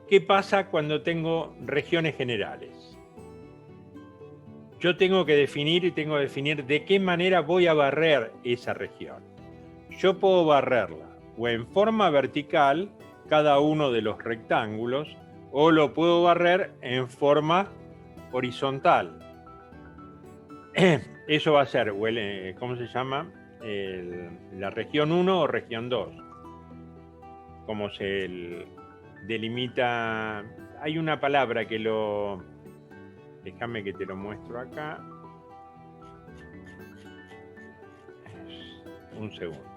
¿Qué pasa cuando tengo regiones generales? Yo tengo que definir de qué manera voy a barrer esa región. Yo puedo barrerla o en forma vertical, cada uno de los rectángulos, o lo puedo barrer en forma horizontal. Eso va a ser, ¿cómo se llama? La región 1 o región 2. Como se delimita. Hay una palabra que lo... Déjame que te lo muestro acá. Un segundo.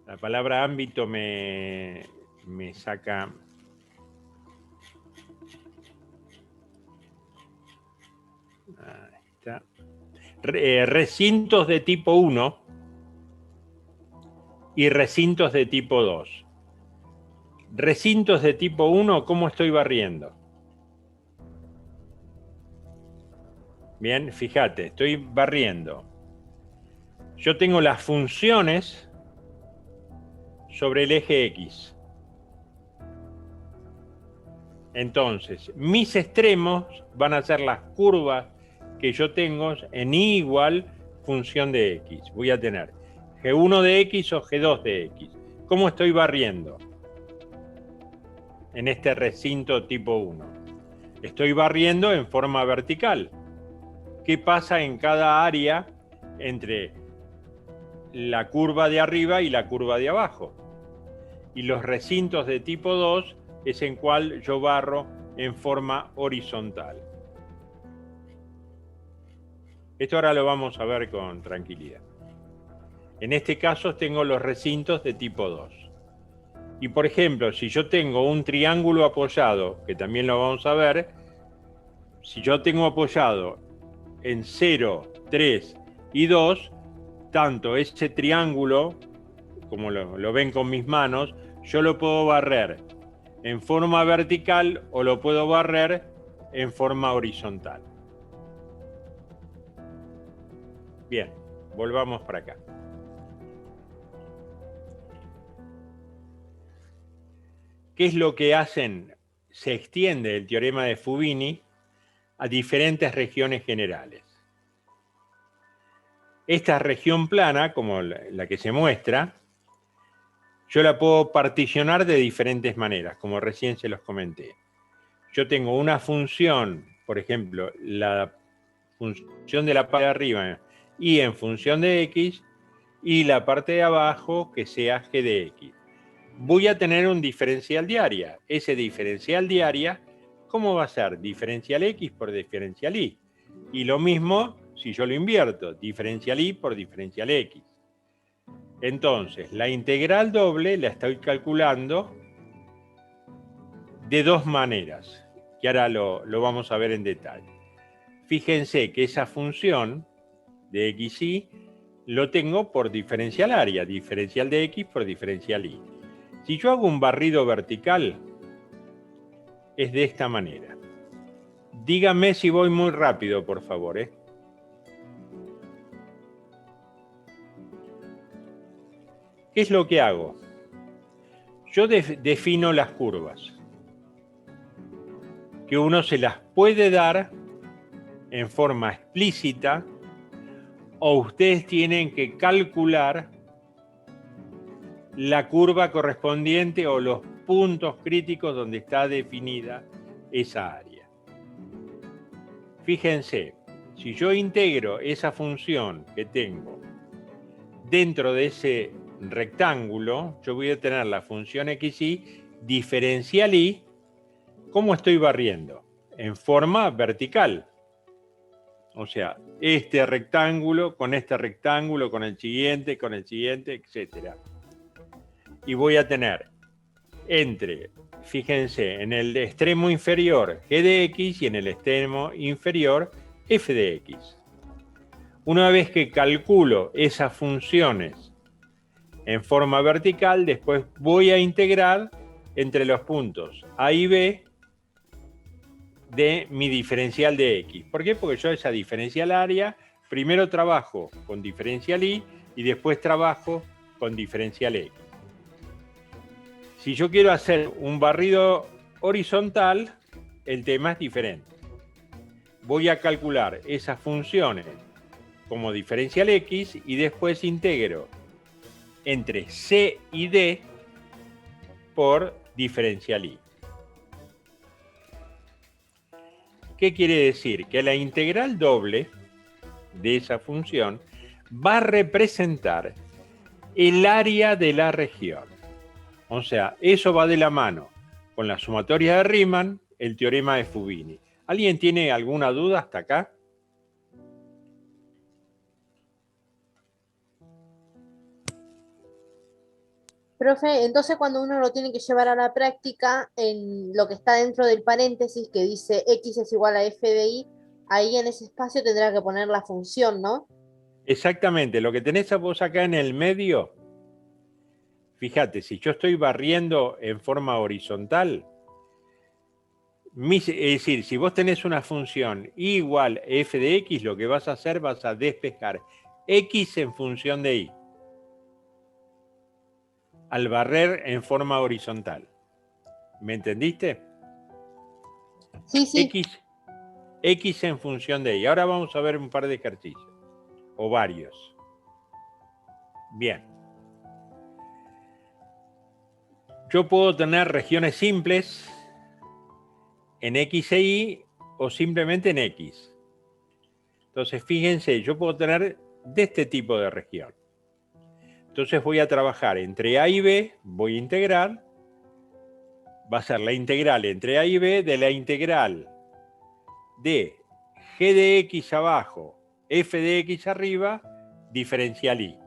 La palabra ámbito me saca... Ahí está. Recintos de tipo 1 y recintos de tipo 2. Recintos de tipo 1, ¿cómo estoy barriendo? Bien, fíjate, estoy barriendo. Yo tengo las funciones sobre el eje X. Entonces, mis extremos van a ser las curvas que yo tengo en I igual función de X. Voy a tener G1 de X o G2 de X. ¿Cómo estoy barriendo en este recinto tipo 1? Estoy barriendo en forma vertical. ¿Qué pasa en cada área entre la curva de arriba y la curva de abajo? Y los recintos de tipo 2 es en cual yo barro en forma horizontal. Esto ahora lo vamos a ver con tranquilidad. En este caso tengo los recintos de tipo 2. Y por ejemplo, si yo tengo un triángulo apoyado, que también lo vamos a ver, si yo tengo apoyado en 0, 3 y 2, tanto ese triángulo, como lo ven con mis manos, yo lo puedo barrer en forma vertical o lo puedo barrer en forma horizontal. Bien, volvamos para acá. ¿Qué es lo que hacen? Se extiende el teorema de Fubini a diferentes regiones generales. Esta región plana, como la que se muestra, yo la puedo particionar de diferentes maneras, como recién se los comenté. Yo tengo una función, por ejemplo, la función de la parte de arriba y en función de x, y la parte de abajo que sea g de x. Voy a tener un diferencial de área. Ese diferencial de área, ¿cómo va a ser? Diferencial x por diferencial y. Y lo mismo si yo lo invierto, diferencial y por diferencial x. Entonces, la integral doble la estoy calculando de dos maneras, que ahora lo vamos a ver en detalle. Fíjense que esa función de xy lo tengo por diferencial área, diferencial de x por diferencial y. Si yo hago un barrido vertical, es de esta manera. Díganme si voy muy rápido, por favor, ¿eh? ¿Qué es lo que hago? Yo defino las curvas, que uno se las puede dar en forma explícita o ustedes tienen que calcular la curva correspondiente o los puntos críticos donde está definida esa área. Fíjense, si yo integro esa función que tengo dentro de ese rectángulo, yo voy a tener la función xy diferencial y. ¿Cómo estoy barriendo? En forma vertical. O sea, este rectángulo, con el siguiente, etc. Y voy a tener fíjense, en el extremo inferior g de x y en el extremo inferior f de x. Una vez que calculo esas funciones en forma vertical, después voy a integrar entre los puntos A y B de mi diferencial de x. ¿Por qué? Porque yo esa diferencial área, primero trabajo con diferencial y y después trabajo con diferencial X. Si yo quiero hacer un barrido horizontal, el tema es diferente. Voy a calcular esas funciones como diferencial X y después integro entre C y D por diferencial Y. ¿Qué quiere decir? Que la integral doble de esa función va a representar el área de la región. O sea, eso va de la mano con la sumatoria de Riemann, el teorema de Fubini. ¿Alguien tiene alguna duda hasta acá? Profe, entonces cuando uno lo tiene que llevar a la práctica, en lo que está dentro del paréntesis que dice x es igual a f de y, ahí en ese espacio tendrá que poner la función, ¿no? Exactamente, lo que tenés a vos acá en el medio, fíjate, si yo estoy barriendo en forma horizontal, es decir, si vos tenés una función y igual f de x, lo que vas a hacer, vas a despejar x en función de y, al barrer en forma horizontal. ¿Me entendiste? Sí, sí. X en función de y. Ahora vamos a ver un par de ejercicios, o varios. Bien. Yo puedo tener regiones simples en X e Y o simplemente en X. Entonces, fíjense, yo puedo tener de este tipo de región. Entonces voy a trabajar entre A y B, voy a integrar, va a ser la integral entre A y B de la integral de G de X abajo, F de X arriba, diferencial Y.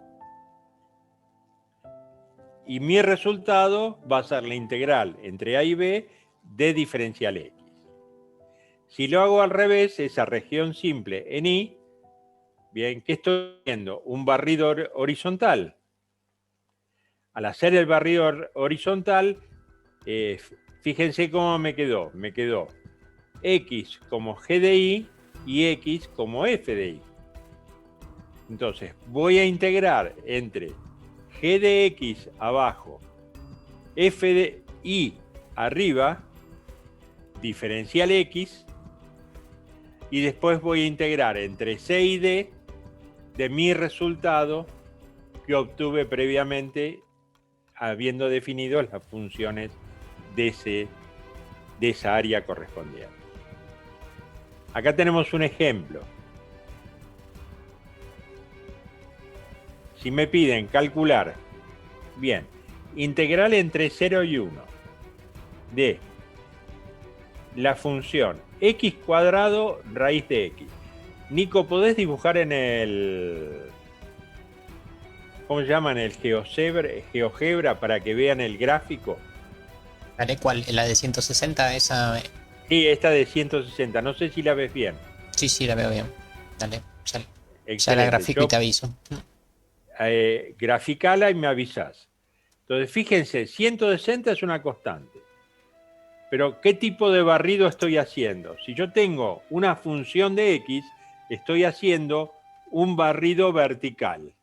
Y mi resultado va a ser la integral entre A y B de diferencial X. Si lo hago al revés, esa región simple en Y, bien, ¿qué estoy haciendo? Un barrido horizontal. Al hacer el barrido horizontal, fíjense cómo me quedó. Me quedó X como G de y X como F de Y. Entonces, voy a integrar entre G de X abajo, F de Y arriba, diferencial X, y después voy a integrar entre C y D de mi resultado que obtuve previamente habiendo definido las funciones de esa área correspondiente. Acá tenemos un ejemplo. Si me piden calcular, bien, integral entre 0 y 1 de la función x cuadrado raíz de x. Nico, ¿podés dibujar en el... ¿cómo se llama? En el GeoGebra para que vean el gráfico? ¿Vale? ¿Cuál? ¿La de 160? Esa. Sí, esta de 160. No sé si la ves bien. Sí, sí, la veo bien. Dale, ya la Excelente. grafico y te aviso. Graficala y me avisás. Entonces, fíjense, 160 es una constante. Pero, ¿qué tipo de barrido estoy haciendo? Si yo tengo una función de X, estoy haciendo un barrido vertical.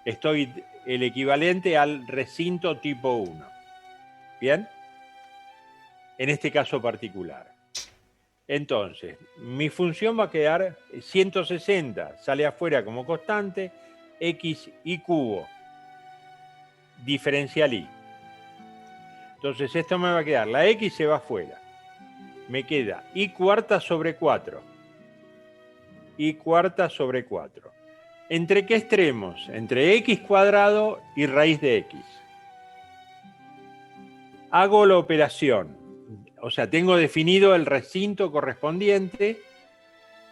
Estoy el equivalente al recinto tipo 1. ¿Bien? En este caso particular. Entonces, mi función va a quedar 160, sale afuera como constante, X y cubo, diferencial Y. Entonces esto me va a quedar, la X se va afuera. Me queda Y cuarta sobre 4. Y cuarta sobre 4. ¿Entre qué extremos? Entre X cuadrado y raíz de X. Hago la operación. O sea, tengo definido el recinto correspondiente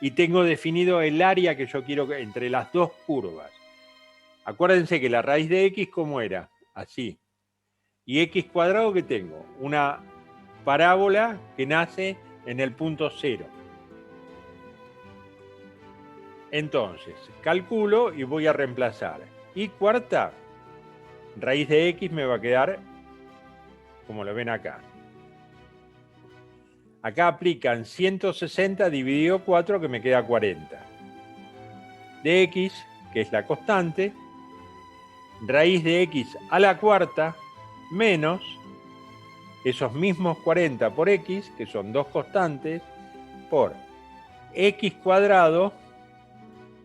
y tengo definido el área que yo quiero entre las dos curvas. Acuérdense que la raíz de X, ¿cómo era? Así. Y X cuadrado, ¿qué tengo? Una parábola que nace en el punto 0. Entonces, calculo y voy a reemplazar. Y cuarta, raíz de X me va a quedar como lo ven acá. Acá aplican 160 dividido 4 que me queda 40. De X, que es la constante, raíz de x a la cuarta, menos esos mismos 40 por x, que son dos constantes, por x cuadrado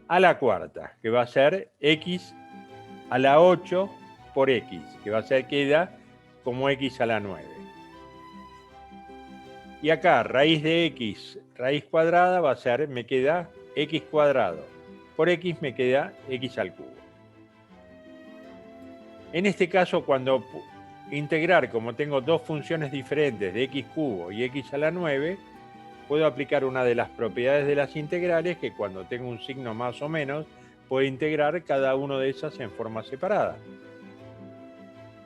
a la cuarta, que va a ser x a la 8 por x, que va a ser, queda como x a la 9. Y acá, raíz de x, raíz cuadrada, va a ser, me queda x cuadrado. Por x me queda x al cubo. En este caso, cuando integrar, como tengo dos funciones diferentes de x cubo y x a la 9, puedo aplicar una de las propiedades de las integrales, que cuando tengo un signo más o menos, puedo integrar cada una de esas en forma separada.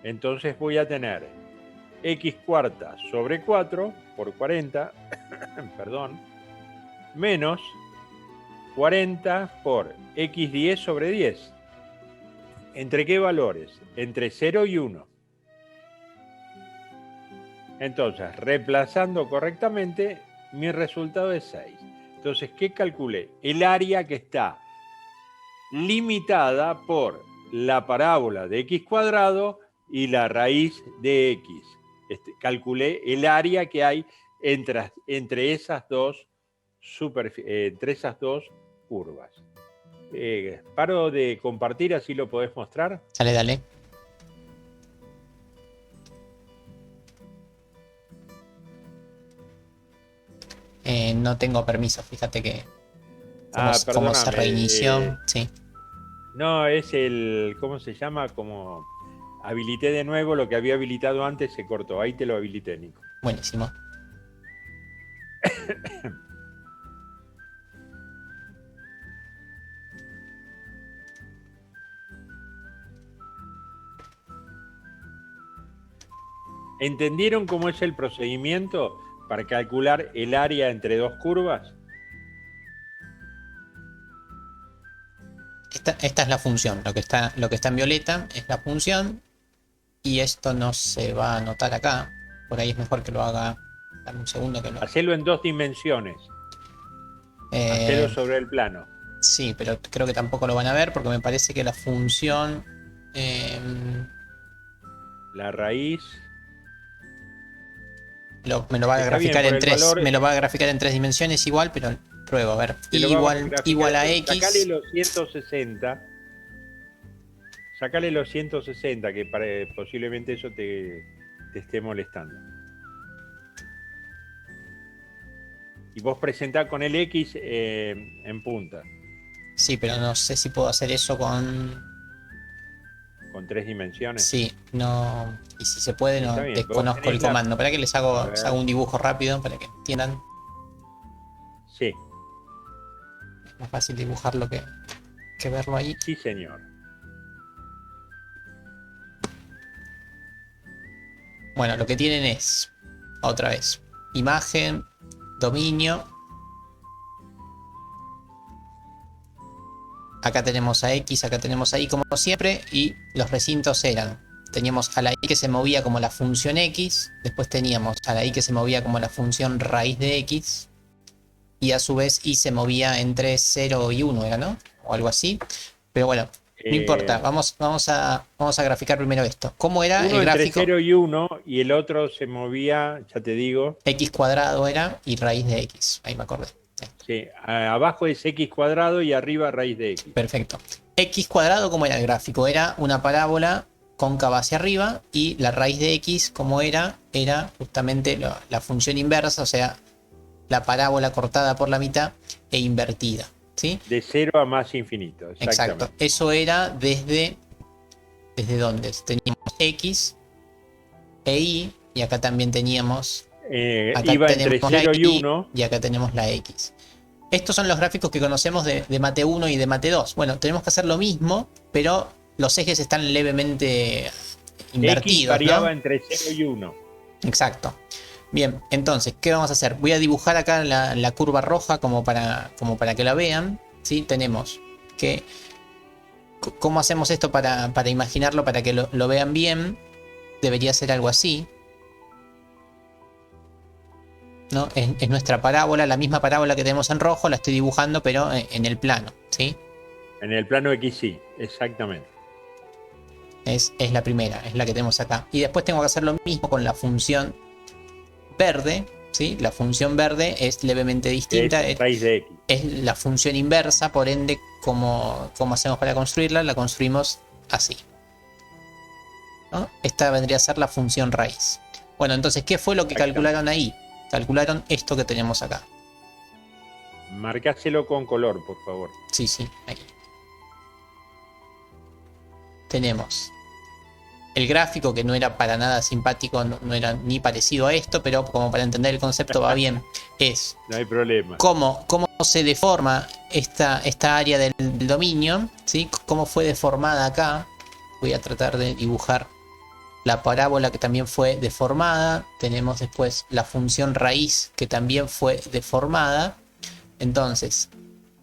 Entonces voy a tener x cuarta sobre 4 por 40, perdón, menos 40 por x10 sobre 10. ¿Entre qué valores? Entre 0 y 1. Entonces, reemplazando correctamente, mi resultado es 6. Entonces, ¿qué calculé? El área que está limitada por la parábola de x cuadrado y la raíz de x. Calculé el área que hay entre esas dos curvas. Paro de compartir, así lo podés mostrar. Dale, dale. No tengo permiso, fíjate que como se reinició, sí. No, es el, ¿cómo se llama? Como habilité de nuevo lo que había habilitado antes, se cortó. Ahí te lo habilité, Nico. Buenísimo. ¿Entendieron cómo es el procedimiento para calcular el área entre dos curvas? Esta es la función. Lo que está en violeta es la función. Y esto no se va a anotar acá. Por ahí es mejor que lo haga. Dame un segundo que lo haga. Hacelo en dos dimensiones. Hacelo sobre el plano. Sí, pero creo que tampoco lo van a ver porque me parece que la función... la raíz... me lo va a graficar en tres. Me lo va a graficar en tres dimensiones igual, pero pruebo, a ver. Igual a x. Sacale los 160. Sacale los 160, que posiblemente eso te esté molestando. Y vos presentás con el X en punta. Sí, pero no sé si puedo hacer eso con tres dimensiones. Sí, no. Y si se puede, no desconozco el la... comando. Para que les hago un dibujo rápido para que entiendan. Sí. Es más fácil dibujarlo que verlo ahí. Sí, señor. Bueno, lo que tienen es, otra vez, imagen, dominio. Acá tenemos a X, acá tenemos a Y como siempre. Y los recintos eran, teníamos a la Y que se movía como la función X. Después teníamos a la Y que se movía como la función raíz de X. Y a su vez Y se movía entre 0 y 1, ¿era, no? O algo así. Pero bueno, no importa, vamos a graficar primero esto. ¿Cómo era el gráfico? Entre 0 y 1 y el otro se movía, ya te digo. X cuadrado era y raíz de X, ahí me acordé. Sí, abajo es X cuadrado y arriba raíz de X. Perfecto. X cuadrado, ¿cómo era el gráfico? Era una parábola cóncava hacia arriba y la raíz de X, ¿cómo era? Era justamente la función inversa, o sea, la parábola cortada por la mitad e invertida. ¿Sí? De 0 a más infinito. Exacto. Eso era ¿desde dónde? Teníamos X e Y, y acá también teníamos... iba entre 0 y 1. Y acá tenemos la X. Estos son los gráficos que conocemos de Mate 1 y de Mate 2. Bueno, tenemos que hacer lo mismo, pero los ejes están levemente invertidos. X variaba, ¿no? Entre 0 y 1. Exacto. Bien, entonces, ¿qué vamos a hacer? Voy a dibujar acá la curva roja como para que la vean. ¿Sí? Tenemos que... ¿Cómo hacemos esto para imaginarlo, para que lo vean bien? Debería ser algo así, ¿no? Es nuestra parábola, la misma parábola que tenemos en rojo, la estoy dibujando, pero en el plano, ¿sí? En el plano X sí, exactamente. Es la primera, es la que tenemos acá. Y después tengo que hacer lo mismo con la función verde, ¿sí? La función verde es levemente distinta. Es raíz de X. Es la función inversa, por ende, ¿cómo hacemos para construirla? La construimos así, ¿no? Esta vendría a ser la función raíz. Bueno, entonces, ¿qué fue lo que calcularon ahí? Calcularon esto que tenemos acá. Marcáselo con color, por favor. Sí, ahí. Tenemos el gráfico, que no era para nada simpático, no era ni parecido a esto, pero como para entender el concepto va bien. Es no hay problema. Cómo se deforma esta área del dominio, ¿sí? Cómo fue deformada acá. Voy a tratar de dibujar la parábola que también fue deformada. Tenemos después la función raíz que también fue deformada. Entonces,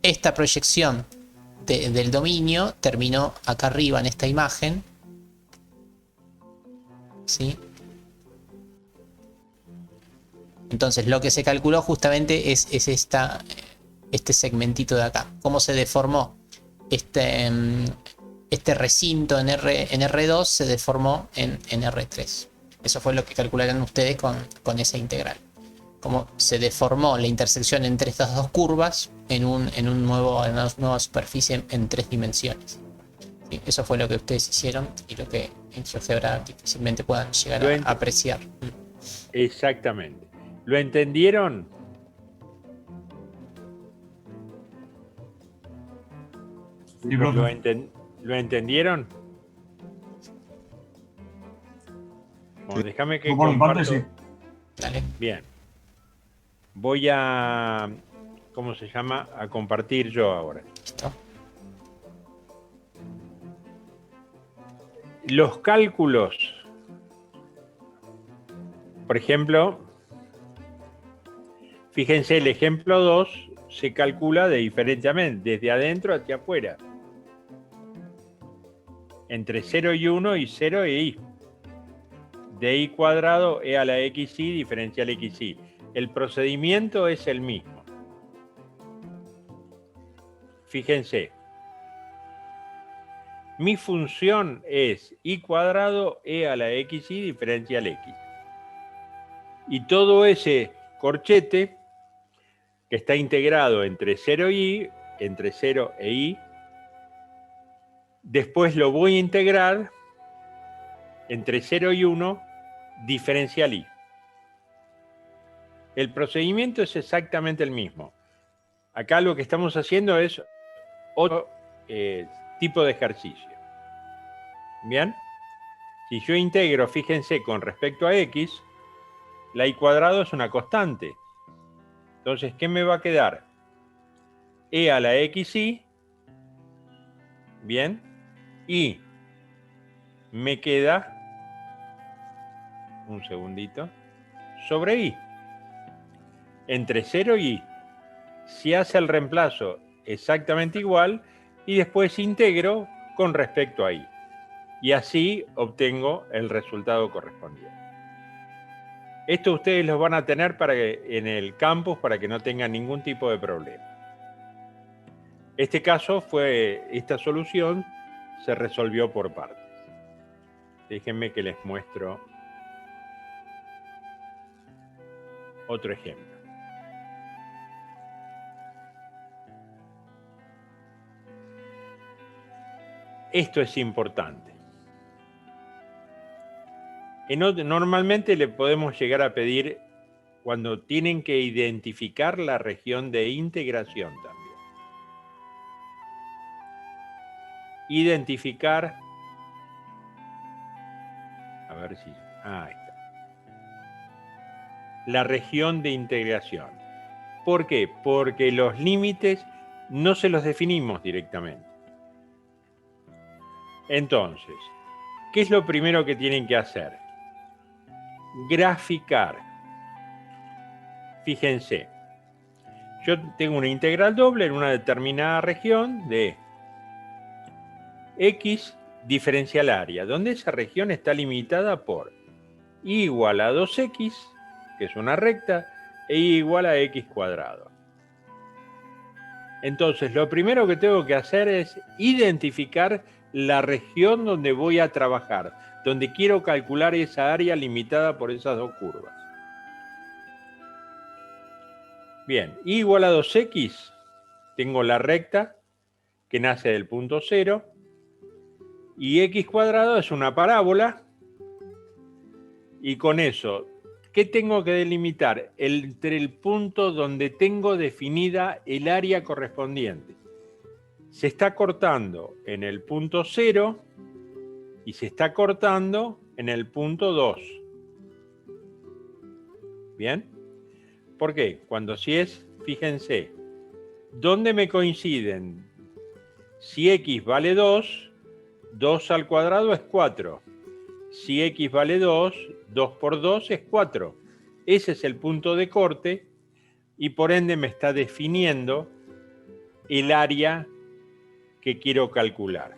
esta proyección del dominio terminó acá arriba en esta imagen, ¿sí? Entonces lo que se calculó justamente es este segmentito de acá. Cómo se deformó este recinto en R2 se deformó en R3. Eso fue lo que calcularon ustedes con esa integral. Cómo se deformó la intersección entre estas dos curvas en una nueva superficie en 3 dimensiones. ¿Sí? Eso fue lo que ustedes hicieron y lo que en GeoGebra difícilmente puedan llegar a apreciar. Exactamente. ¿Lo entendieron? Sí, profe. ¿Lo entendieron? Bueno, déjame que Por mi parte, comparto. sí. Dale. Bien. Voy a, ¿cómo se llama? A compartir yo ahora. Listo. Los cálculos, por ejemplo, fíjense, el ejemplo 2 se calcula de diferentemente, desde adentro hacia afuera. Entre 0 y 1 y 0 e i. De i cuadrado e a la xi diferencial xi. El procedimiento es el mismo. Fíjense. Mi función es i cuadrado e a la xi diferencial x. Y todo ese corchete que está integrado entre 0 y i, entre 0 e i, después lo voy a integrar entre 0 y 1 diferencial i. El procedimiento es exactamente el mismo. Acá lo que estamos haciendo es otro tipo de ejercicio. ¿Bien? Si yo integro, fíjense, con respecto a x, la i cuadrado es una constante. Entonces, ¿qué me va a quedar? E a la xi, ¿bien? Y me queda, un segundito, sobre i. Entre 0 y i. Se hace el reemplazo exactamente igual y después integro con respecto a i. Y así obtengo el resultado correspondiente. Esto ustedes lo van a tener en el campus para que no tengan ningún tipo de problema. Este caso esta solución se resolvió por partes. Déjenme que les muestro otro ejemplo. Esto es importante. Normalmente le podemos llegar a pedir cuando tienen que identificar la región de integración también. Identificar, a ver si, ahí está. La región de integración. ¿Por qué? Porque los límites no se los definimos directamente. Entonces, ¿qué es lo primero que tienen que hacer? Graficar. Fíjense, yo tengo una integral doble en una determinada región de x diferencial área, donde esa región está limitada por y igual a 2x, que es una recta, e y igual a x cuadrado. Entonces, lo primero que tengo que hacer es identificar la región donde voy a trabajar, donde quiero calcular esa área limitada por esas dos curvas. Bien, y igual a 2x, tengo la recta que nace del punto 0, y x cuadrado es una parábola, y con eso, ¿qué tengo que delimitar? Entre el punto donde tengo definida el área correspondiente. Se está cortando en el punto 0 y se está cortando en el punto 2. ¿Bien? ¿Por qué? Cuando si es, fíjense, ¿dónde me coinciden? Si x vale 2, 2 al cuadrado es 4. Si x vale 2, 2 por 2 es 4. Ese es el punto de corte y por ende me está definiendo el área que quiero calcular.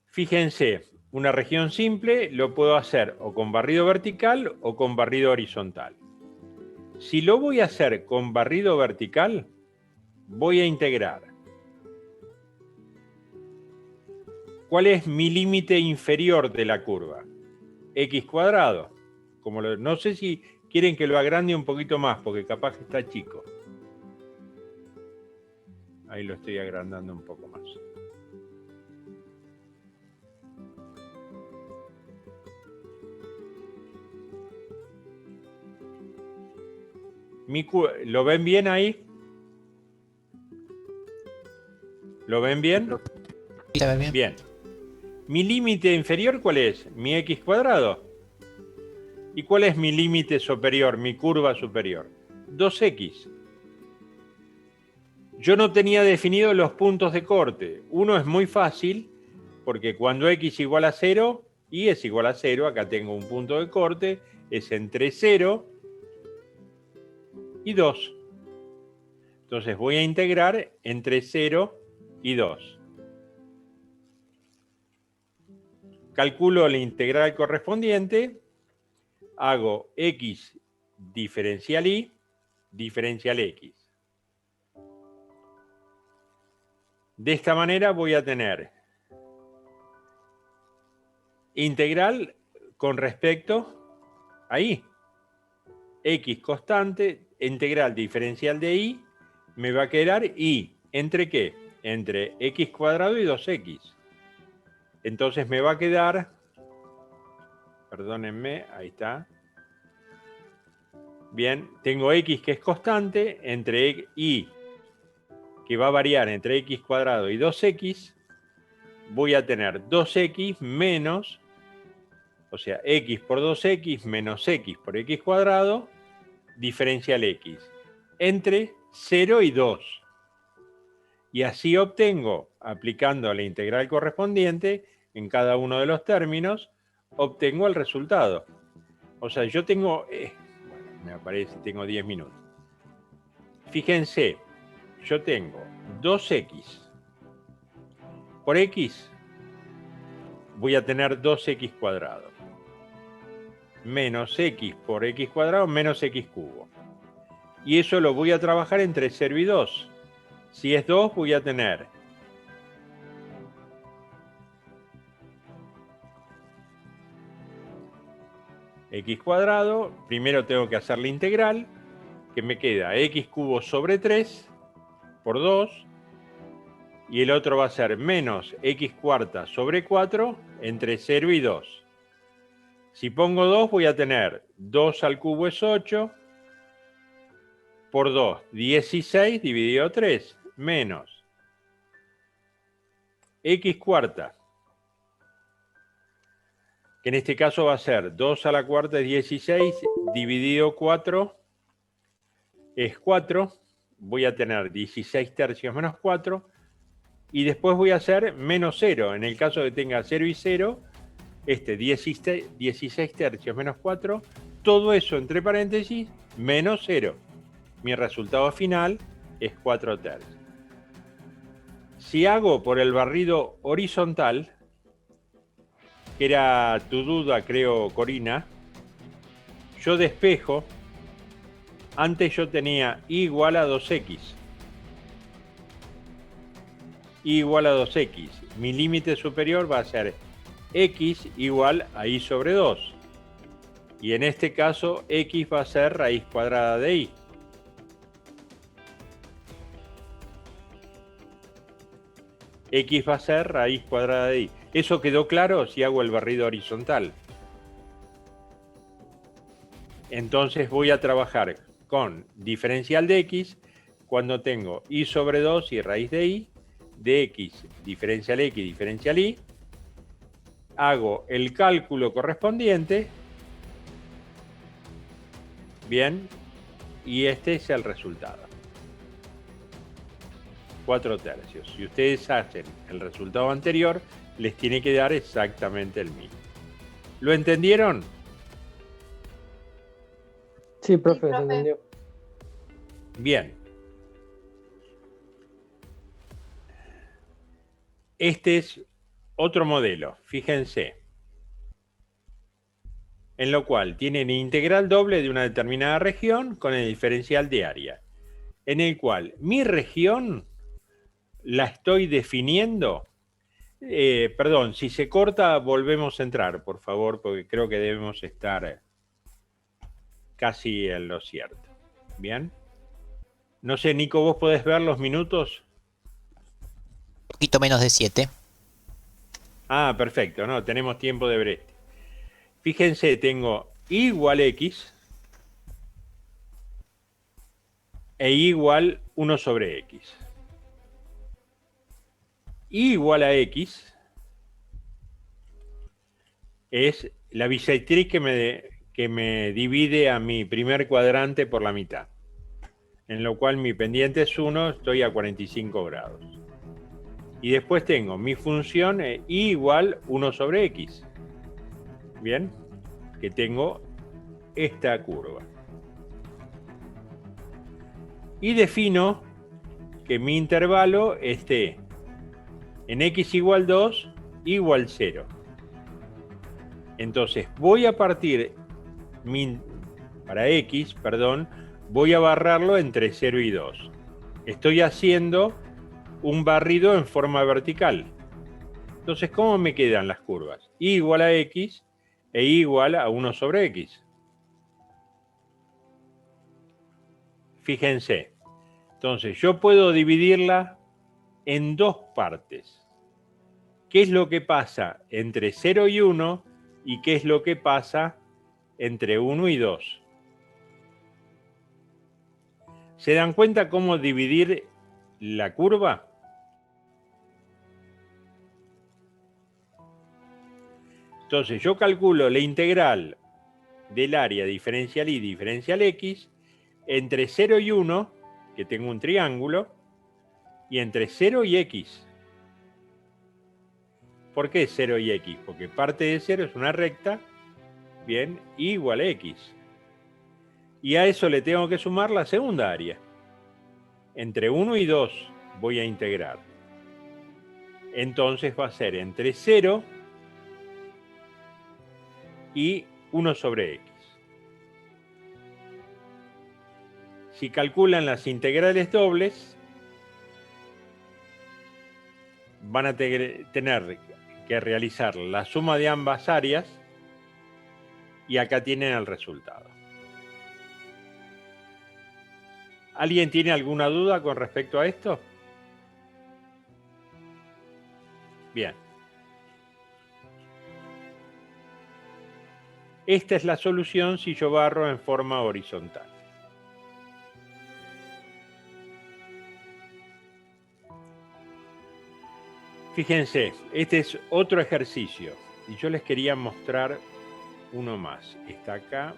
Fíjense, una región simple lo puedo hacer o con barrido vertical o con barrido horizontal. Si lo voy a hacer con barrido vertical, voy a integrar. ¿Cuál es mi límite inferior de la curva? X cuadrado. No sé si quieren que lo agrande un poquito más, porque capaz que está chico. Ahí lo estoy agrandando un poco más. ¿Lo ven bien ahí? ¿Lo ven bien? ¿Se ve bien? Bien. ¿Mi límite inferior cuál es? Mi x cuadrado. ¿Y cuál es mi límite superior, mi curva superior? 2x. Yo no tenía definido los puntos de corte. Uno es muy fácil, porque cuando x igual a 0, y es igual a 0, acá tengo un punto de corte, es entre 0 y 2. Entonces voy a integrar entre 0 y 2. Calculo la integral correspondiente, hago x diferencial y diferencial x. De esta manera voy a tener integral con respecto a y. X constante, integral diferencial de y, me va a quedar y. ¿Entre qué? Entre x cuadrado y 2x. Entonces me va a quedar, perdónenme, ahí está. Bien, tengo x que es constante, entre y, que va a variar entre x cuadrado y 2x, voy a tener 2x menos, o sea, x por 2x menos x por x cuadrado, diferencial x, entre 0 y 2. Y así obtengo, aplicando la integral correspondiente en cada uno de los términos, obtengo el resultado. O sea, yo tengo, bueno, me aparece, tengo 10 minutos. Fíjense, yo tengo 2x por x, voy a tener 2x cuadrado, menos x por x cuadrado menos x cubo. Y eso lo voy a trabajar entre 0 y 2. Si es 2, voy a tener x cuadrado, primero tengo que hacer la integral, que me queda x cubo sobre 3 por 2, y el otro va a ser menos x cuarta sobre 4 entre 0 y 2. Si pongo 2 voy a tener 2 al cubo es 8, por 2, 16 dividido 3, menos x cuarta, que en este caso va a ser 2 a la cuarta es 16, dividido 4 es 4, voy a tener 16 tercios menos 4, y después voy a hacer menos 0, en el caso de que tenga 0 y 0, 16 tercios menos 4, todo eso entre paréntesis, menos 0. Mi resultado final es 4 tercios. Si hago por el barrido horizontal, que era tu duda, creo, Corina, yo despejo Antes yo tenía y igual a 2x. Y igual a 2x. Mi límite superior va a ser x igual a y sobre 2. Y en este caso, x va a ser raíz cuadrada de y. X va a ser raíz cuadrada de y. ¿Eso quedó claro si hago el barrido horizontal? Entonces voy a trabajar con diferencial de x cuando tengo y sobre 2 y raíz de y, de x, diferencial y. Hago el cálculo correspondiente. Bien, y este es el resultado. 4/3. Si ustedes hacen el resultado anterior, les tiene que dar exactamente el mismo. ¿Lo entendieron? Sí, profe, Sí, se profe. entendió. Bien. Este es otro modelo, fíjense. En lo cual tienen integral doble de una determinada región con el diferencial de área. En el cual mi región la estoy definiendo. Perdón, si se corta, volvemos a entrar, por favor, porque creo que debemos estar casi en lo cierto. Bien. No sé, Nico, ¿vos podés ver los minutos? Un poquito menos de 7. Ah, perfecto, no, tenemos tiempo de brete. Fíjense, tengo y igual x e y igual 1 sobre x. Y igual a x es la bisectriz que me divide a mi primer cuadrante por la mitad. En lo cual mi pendiente es 1, estoy a 45 grados. Y después tengo mi función y igual 1 sobre x. Bien, que tengo esta curva. Y defino que mi intervalo esté en x igual 2, igual 0. Entonces voy a partir, para x, perdón, voy a barrarlo entre 0 y 2. Estoy haciendo un barrido en forma vertical. Entonces, ¿cómo me quedan las curvas? Y igual a x e y igual a 1 sobre x. Fíjense. Entonces, yo puedo dividirla en dos partes. ¿Qué es lo que pasa entre 0 y 1 y qué es lo que pasa entre 1 y 2? ¿Se dan cuenta cómo dividir la curva? Entonces yo calculo la integral del área diferencial y diferencial x entre 0 y 1, que tengo un triángulo, y entre 0 y x. ¿Por qué 0 y x? Porque parte de 0 es una recta, bien, igual a x. Y a eso le tengo que sumar la segunda área. Entre 1 y 2 voy a integrar. Entonces va a ser entre 0 y 1 sobre x. Si calculan las integrales dobles, van a tener que realizar la suma de ambas áreas y acá tienen el resultado. ¿Alguien tiene alguna duda con respecto a esto? Bien. Esta es la solución si yo barro en forma horizontal. Fíjense, este es otro ejercicio y yo les quería mostrar uno más. Está acá.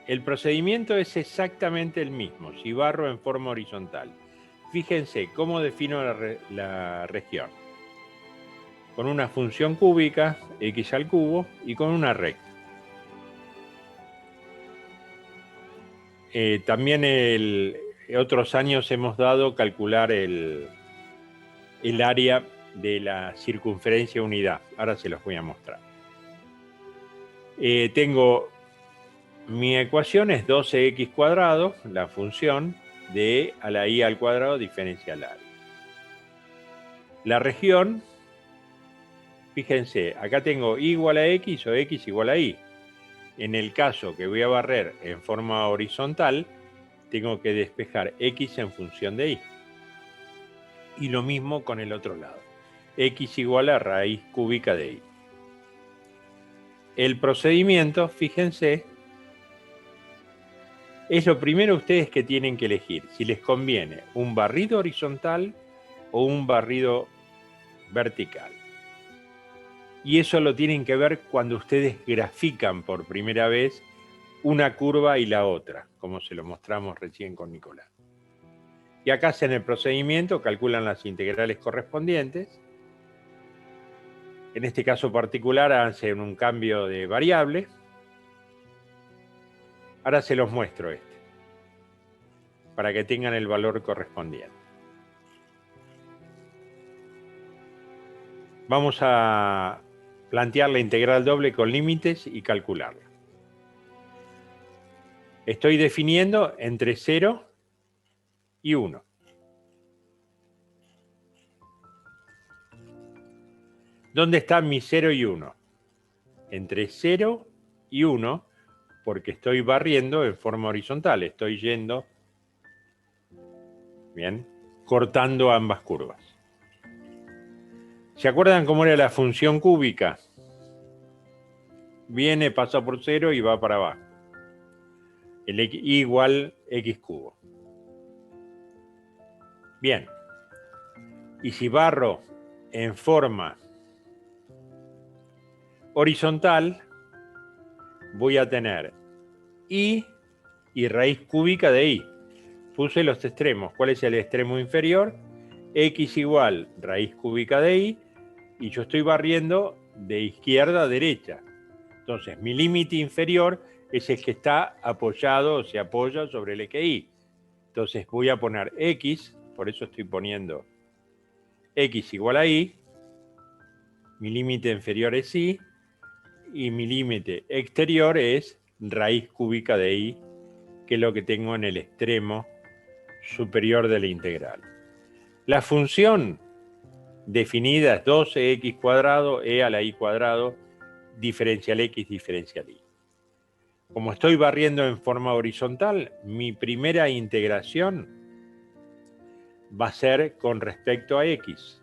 El procedimiento es exactamente el mismo si barro en forma horizontal. Fíjense cómo defino la región. Con una función cúbica, x al cubo, y con una recta. También otros años hemos dado calcular el área de la circunferencia unidad. Ahora se los voy a mostrar. Tengo mi ecuación es 12x cuadrado, la función de a la i al cuadrado diferencial a. La región, fíjense, acá tengo y igual a x o x igual a y. En el caso que voy a barrer en forma horizontal, tengo que despejar x en función de y. Y lo mismo con el otro lado. X igual a raíz cúbica de y. El procedimiento, fíjense, es lo primero ustedes que tienen que elegir. Si les conviene un barrido horizontal o un barrido vertical. Y eso lo tienen que ver cuando ustedes grafican por primera vez una curva y la otra, como se lo mostramos recién con Nicolás. Y acá hacen el procedimiento, calculan las integrales correspondientes. En este caso particular hacen un cambio de variable. Ahora se los muestro para que tengan el valor correspondiente. Vamos a plantear la integral doble con límites y calcularla. Estoy definiendo entre 0 y 1. ¿Dónde están mis 0 y 1? Entre 0 y 1, porque estoy barriendo en forma horizontal. Estoy yendo, bien, cortando ambas curvas. ¿Se acuerdan cómo era la función cúbica? Viene, pasa por 0 y va para abajo. El x igual x cubo. Bien. Y si barro en forma horizontal, voy a tener y raíz cúbica de y. Puse los extremos. ¿Cuál es el extremo inferior? X igual raíz cúbica de y. Y yo estoy barriendo de izquierda a derecha. Entonces, mi límite inferior es el que está apoyado o se apoya sobre el eje y. Entonces, voy a poner x, por eso estoy poniendo x igual a y. Mi límite inferior es y. Y mi límite exterior es raíz cúbica de y, que es lo que tengo en el extremo superior de la integral. La función definida es 12x cuadrado e a la y cuadrado diferencial x diferencial y. Como estoy barriendo en forma horizontal, mi primera integración va a ser con respecto a x.